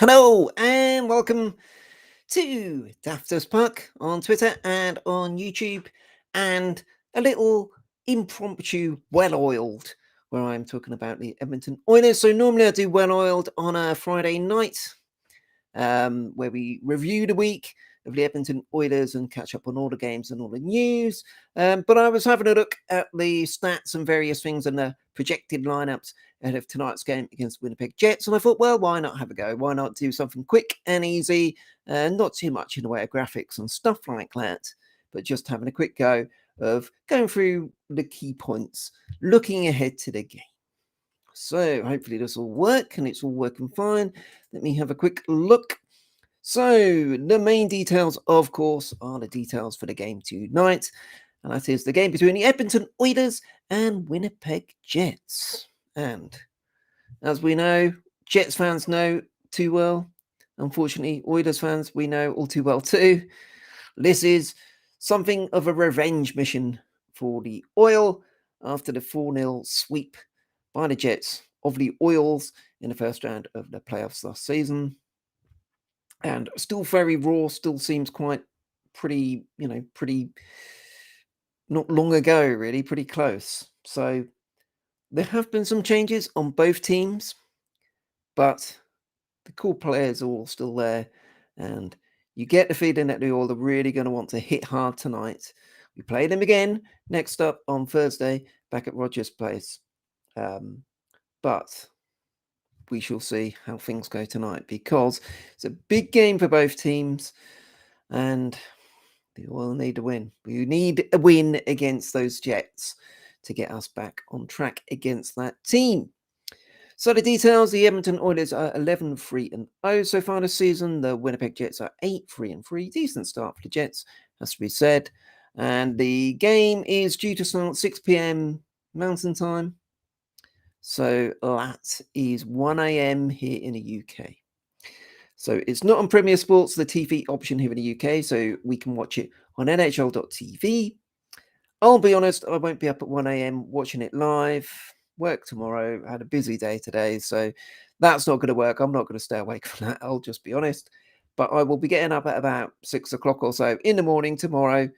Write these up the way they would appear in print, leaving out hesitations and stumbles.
Hello and welcome to Dafters Puck on Twitter and on YouTube, and a little impromptu well-oiled where I'm talking about the Edmonton Oilers. So normally I do well-oiled on a Friday night, where we review the week of the Edmonton Oilers and catch up on all the games and all the news. But I was having a look at the stats and various things and the projected lineups ahead of tonight's game against Winnipeg Jets, and I thought, well, why not have a go? Why not do something quick and easy, not too much in the way of graphics and stuff like that, but just having a quick go of going through the key points, looking ahead to the game. So hopefully this will work, and it's all working fine. Let me have a quick look. So the main details, of course, are the details for the game tonight, and that is the game between the Edmonton Oilers and Winnipeg Jets. And as we know, Jets fans know too well. Unfortunately, Oilers fans, we know all too well too. This is something of a revenge mission for the Oil after the 4-0 sweep by the Jets of the Oils in the first round of the playoffs last season. And still very raw, still seems quite pretty not long ago, really, pretty close. So there have been some changes on both teams, but the core players are all still there, and you get the feeling that they're all really going to want to hit hard tonight. We play them again next up on Thursday back at Rogers Place, but we shall see how things go tonight, because it's a big game for both teams, and they all need a win. We need a win against those Jets to get us back on track against that team. So the details: the Edmonton Oilers are 11-3-0 so far this season. The Winnipeg Jets are 8-3-3. Decent start for the Jets, has to be said. And the game is due to start 6 p.m. Mountain Time. So that is 1 a.m. here in the UK. So it's not on Premier Sports, the TV option here in the UK, so we can watch it on NHL.tv. I'll be honest, I won't be up at 1 a.m. watching it live. Work tomorrow. I had a busy day today, so that's not going to work. I'm not going to stay awake for that, I'll just be honest. But I will be getting up at about 6 o'clock or so in the morning tomorrow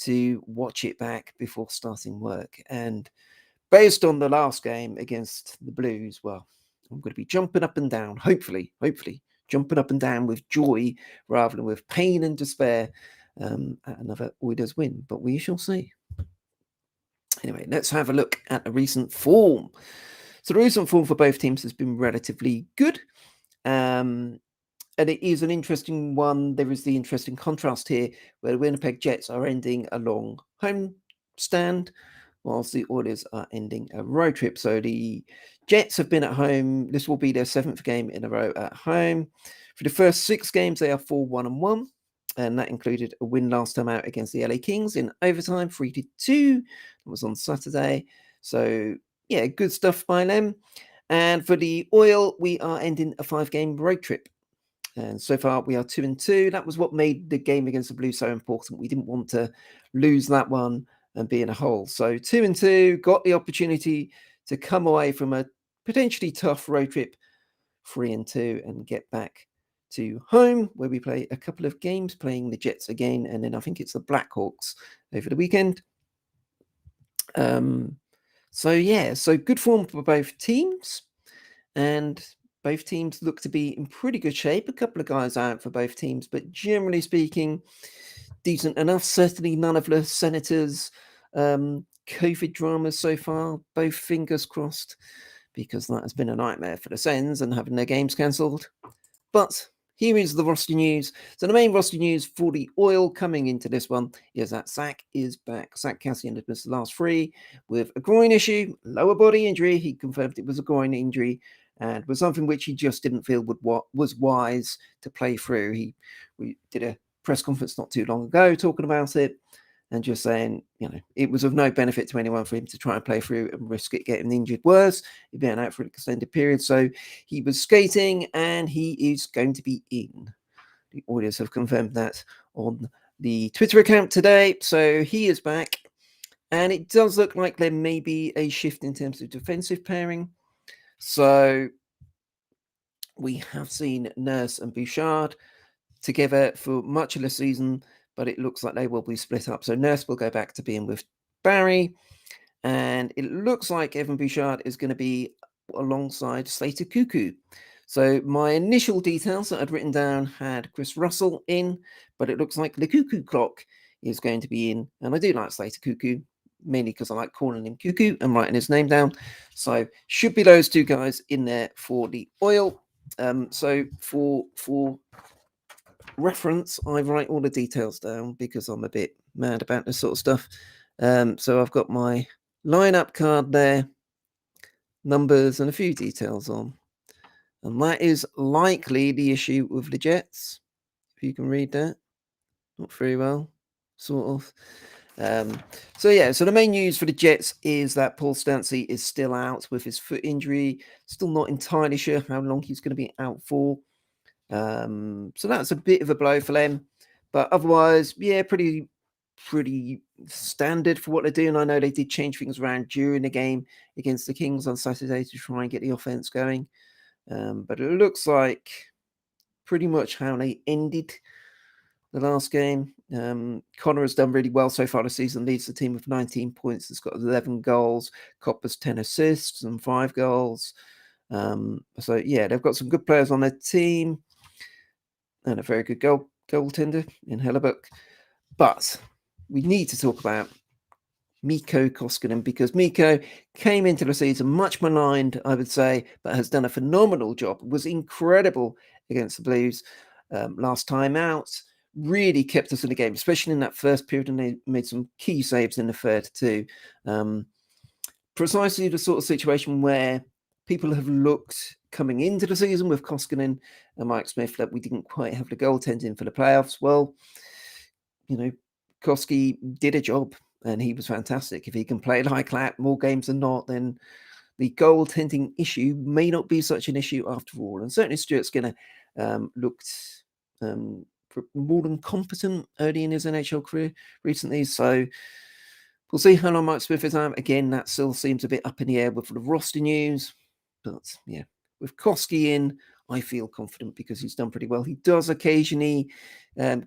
to watch it back before starting work. And based on the last game against the Blues, well, I'm going to be jumping up and down, hopefully, jumping up and down with joy rather than with pain and despair at another Oilers win. But we shall see. Anyway, let's have a look at the recent form. So the recent form for both teams has been relatively good. And it is an interesting one. There is the interesting contrast here where the Winnipeg Jets are ending a long home stand, whilst the Oilers are ending a road trip. So the Jets have been at home. This will be their 7th game in a row at home. For the first 6 games, they are 4-1-1. And that included a win last time out against the LA Kings in overtime, 3-2. That was on Saturday. So, yeah, good stuff by them. And for the Oil, we are ending a 5-game road trip. And so far, we are 2-2. That was what made the game against the Blues so important. We didn't want to lose that one and be in a hole. So 2-2, got the opportunity to come away from a potentially tough road trip, 3-2, and get back to home, where we play a couple of games, playing the Jets again, and then I think it's the Blackhawks over the weekend. So good form for both teams, and both teams look to be in pretty good shape. A couple of guys out for both teams, but generally speaking, decent enough. Certainly none of the Senators' COVID dramas so far. Both fingers crossed, because that has been a nightmare for the Sens and having their games cancelled. But here is the roster news. So the main roster news for the Oil coming into this one is that Zach is back. Zach Cassian had missed the last 3 with a groin issue, lower body injury. He confirmed it was a groin injury and was something which he just didn't feel was wise to play through. We did a press conference not too long ago talking about it and just saying, it was of no benefit to anyone for him to try and play through and risk it getting injured worse. He'd been out for an extended period. So he was skating and he is going to be in. The Oilers have confirmed that on the Twitter account today. So he is back. And it does look like there may be a shift in terms of defensive pairing. So We have seen Nurse and Bouchard together for much of the season, but it looks like they will be split up. So Nurse will go back to being with Barry, and it looks like Evan Bouchard is going to be alongside Slater Cuckoo. So my initial details that I'd written down had Chris Russell in, but it looks like the Cuckoo Clock is going to be in, and I do like Slater Cuckoo, mainly because I like calling him Cuckoo and writing his name down. So should be those two guys in there for the oil. So for reference, I write all the details down because I'm a bit mad about this sort of stuff. So I've got my lineup card there, numbers and a few details on. And that is likely the issue with the Jets. If you can read that. Not very well, sort of. So the main news for the Jets is that Paul Stancy is still out with his foot injury. Still not entirely sure how long he's going to be out for. So that's a bit of a blow for them. But otherwise, pretty standard for what they're doing. I know they did change things around during the game against the Kings on Saturday to try and get the offense going. But it looks like pretty much how they ended the last game. Connor has done really well so far this season, leads the team with 19 points. It's got 11 goals. Copper's 10 assists and 5 goals. They've got some good players on their team and a very good goaltender in Hellebuck. But we need to talk about Mikko Koskinen, because Mikko came into the season much maligned, I would say, but has done a phenomenal job. Was incredible against the Blues last time out. Really kept us in the game, especially in that first period, and they made some key saves in the third too. Precisely the sort of situation where people have looked coming into the season with Koskinen and Mike Smith that we didn't quite have the goaltending for the playoffs. Well, Koski did a job and he was fantastic. If he can play like that more games than not, then the goaltending issue may not be such an issue after all. And certainly Stuart Skinner looked more than competent early in his NHL career recently. So we'll see how long Mike Smith is out. Again, that still seems a bit up in the air with the roster news. But with Koski in, I feel confident because he's done pretty well. He does occasionally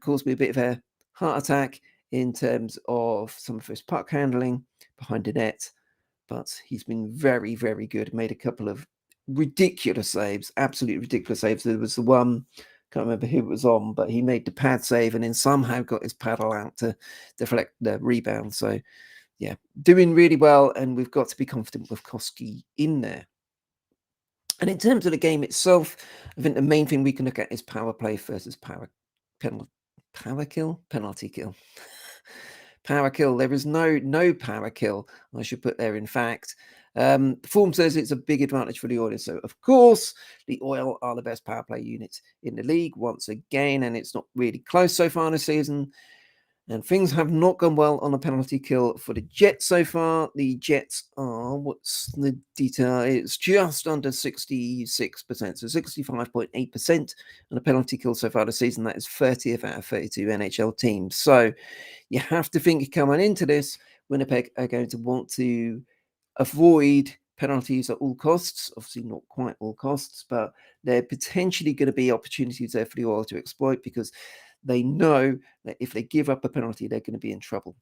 cause me a bit of a heart attack in terms of some of his puck handling behind the net, but he's been very, very good. Made a couple of ridiculous saves, absolutely ridiculous saves. There was the one, can't remember who it was on, but he made the pad save and then somehow got his paddle out to deflect the rebound. So, doing really well, and we've got to be confident with Koski in there. And in terms of the game itself, I think the main thing we can look at is power play versus penalty kill. Power kill. There is no power kill, I should put there, in fact. The form says it's a big advantage for the Oilers. So, of course, the Oil are the best power play unit in the league once again, and it's not really close so far this season. And things have not gone well on a penalty kill for the Jets so far. The Jets are, what's the detail? It's just under 66%, so 65.8% on a penalty kill so far this season. That is 30th out of 32 NHL teams. So you have to think coming into this, Winnipeg are going to want to avoid penalties at all costs. Obviously not quite all costs, but there are potentially going to be opportunities there for the Oil to exploit, because they know that if they give up a penalty, they're going to be in trouble.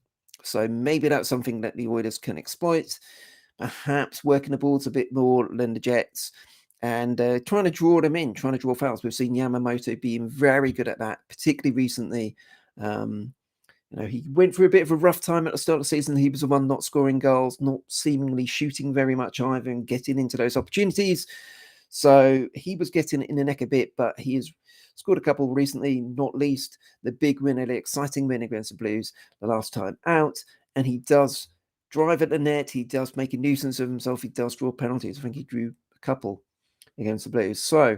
So maybe that's something that the Oilers can exploit, perhaps working the boards a bit more than the Jets, and trying to draw them in, trying to draw fouls. We've seen Yamamoto being very good at that, particularly recently. He went through a bit of a rough time at the start of the season. He was the one not scoring goals, not seemingly shooting very much either, and getting into those opportunities. So he was getting in the neck a bit, but he has scored a couple recently, not least the big win, the exciting win against the Blues the last time out. And he does drive at the net. He does make a nuisance of himself. He does draw penalties. I think he drew a couple against the Blues. So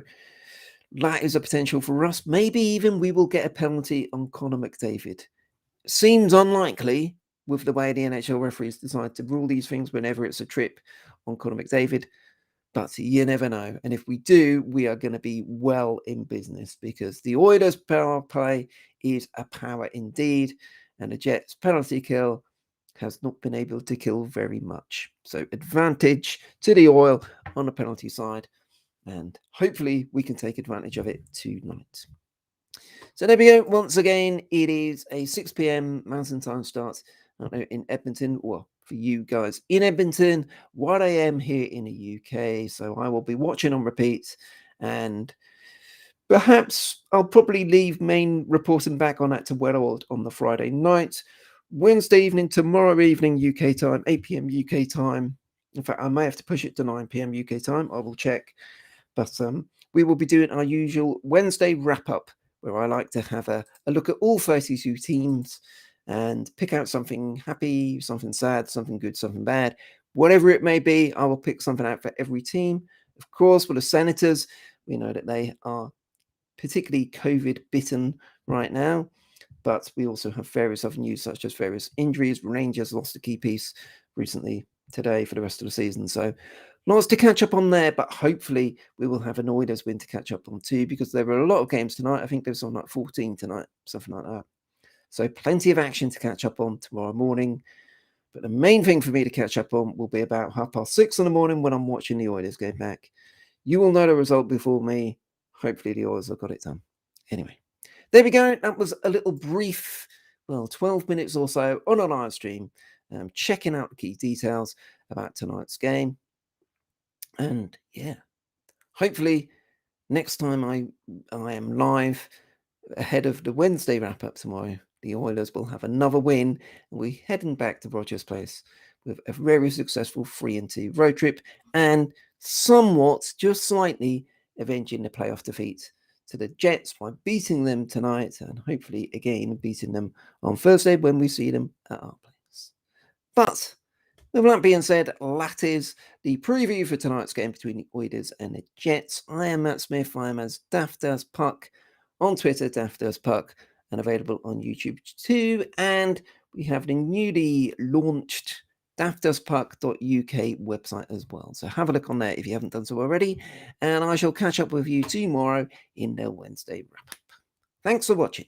that is a potential for us. Maybe even we will get a penalty on Connor McDavid. Seems unlikely with the way the NHL referees decide to rule these things whenever it's a trip on Connor McDavid. But you never know. And if we do, we are going to be well in business, because the Oilers' power play is a power indeed. And the Jets' penalty kill has not been able to kill very much. So advantage to the Oil on the penalty side. and hopefully we can take advantage of it tonight. So there we go. Once again, it is a 6 p.m. Mountain Time start in Edmonton. Well, for you guys in Edmonton, 1 a.m. here in the UK. So I will be watching on repeat, and perhaps I'll probably leave main reporting back on that to Weatherworld on the Friday night. Wednesday evening, tomorrow evening UK time, 8 p.m. UK time. In fact, I may have to push it to 9 p.m. UK time. I will check. But we will be doing our usual Wednesday wrap-up, where I like to have a look at all 32 teams and pick out something happy, something sad, something good, something bad. Whatever it may be, I will pick something out for every team. Of course, for the Senators, we know that they are particularly COVID-bitten right now. But we also have various other news, such as various injuries. Rangers lost a key piece recently today for the rest of the season. So lots to catch up on there, but hopefully we will have an Oilers win to catch up on too, because there were a lot of games tonight. I think there's on like 14 tonight, something like that. So plenty of action to catch up on tomorrow morning. But the main thing for me to catch up on will be about 6:30 in the morning when I'm watching the Oilers game back. You will know the result before me. Hopefully the Oilers have got it done. Anyway. There we go. That was a little brief, 12 minutes or so on a live stream, checking out the key details about tonight's game. And yeah, hopefully next time I am live ahead of the Wednesday wrap-up tomorrow, the Oilers will have another win, and we're heading back to Rogers Place with a very successful 3-2 road trip, and somewhat, just slightly, avenging the playoff defeat to the Jets by beating them tonight, and hopefully again beating them on Thursday when we see them at our place. But with that being said, that is the preview for tonight's game between the Oilers and the Jets. I am Matt Smith. I am as Daft as Puck on Twitter, Daft as Puck, and available on YouTube too. And we have the newly launched daftaspuck.uk website as well. So have a look on there if you haven't done so already. And I shall catch up with you tomorrow in the Wednesday wrap-up. Thanks for watching.